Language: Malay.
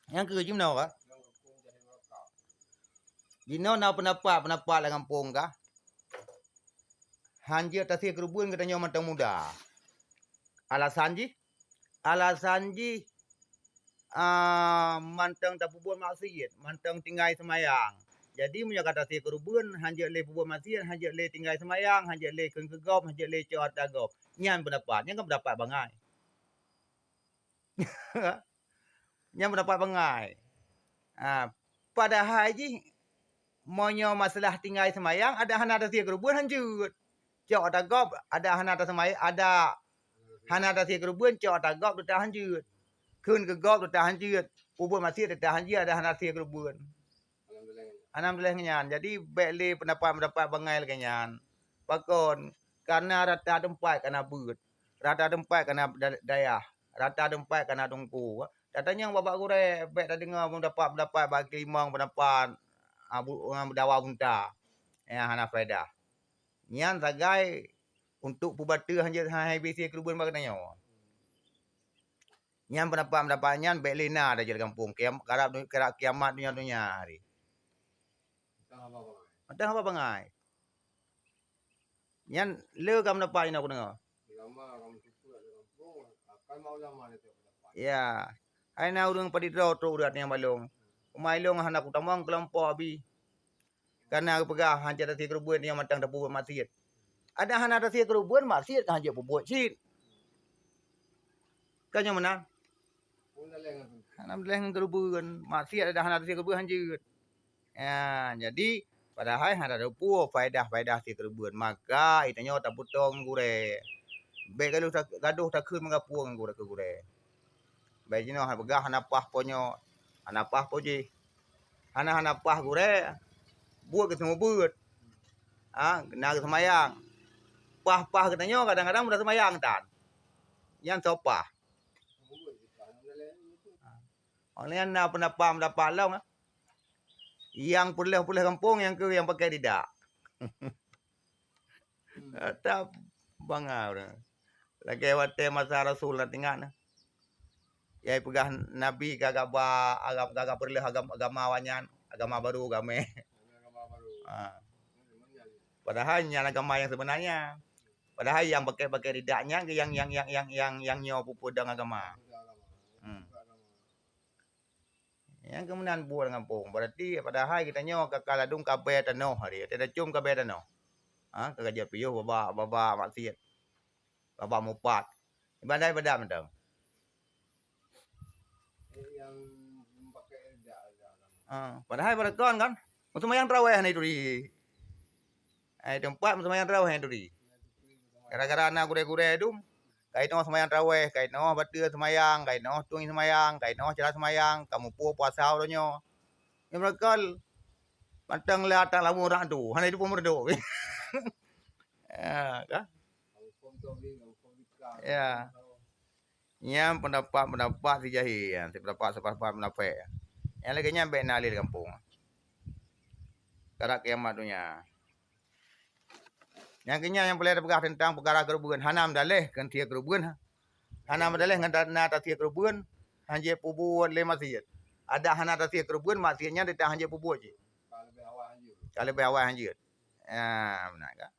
Yang ke jumno ka? Dino na pendapat lah kampung ka? Hanja tasih kerubun katanya matang muda. Alasan ji mantang tak buat maksiat, mantang tinggal semayang. Jadi punya kata si kerubun, hanja le buat maksiat, hanja le tinggal semayang, hanja le kegop, hanja le cot agop. Nyan pendapat, nyan kan pendapat bangai. Nyan pendapat bangai. Padahal ji monyo masalah tinggal semayang ada hana ada si kerubun hanjut. Cot agop ada hana ada semayang, ada hana ada si kerubun cot agop dah hanjut. Kun ke gop dah hanjut. Buat maksiat dah hanjut ada hana si kerubun. Alhamdulillah kenyan. Jadi beli pendapat bangai kenyan. Pakon karena rata tempat kena but. Rata tempat kena dayah. Rata tempat kena tungku. Katanya yang bapak gure baik dah dengar pendapat bagi imang pendapat dawa bunta. Ya hana faedah. Nyan sagai untuk pubatu hanya habis kerubun baganya. Nyan pendapat nyan baik lena dah jadi kampung. Kerap kiamat dunia hari. Ada apa bangai? Yan le kam na pa ina ko nga. Ya. Ai na urang padidro to urat yang balong. Umailong hanak utamang kelompok abi. Karena pegah hanja tasi kerubun yang matang dah buat maksiat. Ada hana tasi kerubun maksiat hanja buat sit. Kanya mana? Alhamdulillah kerubun maksiat ada hana tasi kerubun hanja. Ya, jadi padahal ada rupu faedah si kerubun maka itanya tak potong gure. Baik kalau gaduh tak kun mengapuang gure ke gure. Baik jino ha begah hanapah ponyo. Hanapah poji. Hanapah gure. Buat ke semua buat. Kena ke semayang. Pah katanya kadang-kadang udah semayang tan. Yang sopah. Oleh na pendapat long. Yang pulih kampung yang pakai tidak. Tak bangar. Lagi wate masa Rasul tinggal. Ya pegah Nabi kagak perlu agama wanyan, agama baru agama. Padahal yang agama yang sebenarnya. Padahal yang pakai ridaknya yang nyo pupu dengan agama. Yang kemudian buat kampung. Berarti padahal kita nyo kakaladung kabeh tanoh hari. Tidak cum kabeh tanoh. Kagak piyo baba maksiat. Baba mupat. Ibadah betul. Yang pakai ridak. Padahal berekon kan. Semayang tarawih ni turi. Tempat semayang tarawih turi. Gara-gara anak gure-gure itu kait no semayang tarawih, kait no batur semayang, kait no tung semayang, kait no cara semayang, kamu puasa uronyo. Yang berekal matang latang lamu orang tu. Hana itu pemerdo. Ya, kan? Ya. Yang pendapat si jahil, si pendapat yang lagi nyampe nali di kampung. Karak kiamat dunia. Yang kenya yang boleh bergah tentang perkara kerubun hanam daleh kan tia kerubun. Hanam daleh ngan na ta tia kerubun hanje pubuat le masjid. Ada hana ta tia kerubun masjidnya dia hanje pubuat je. Kalau be awal hanje. Ya, benar kan?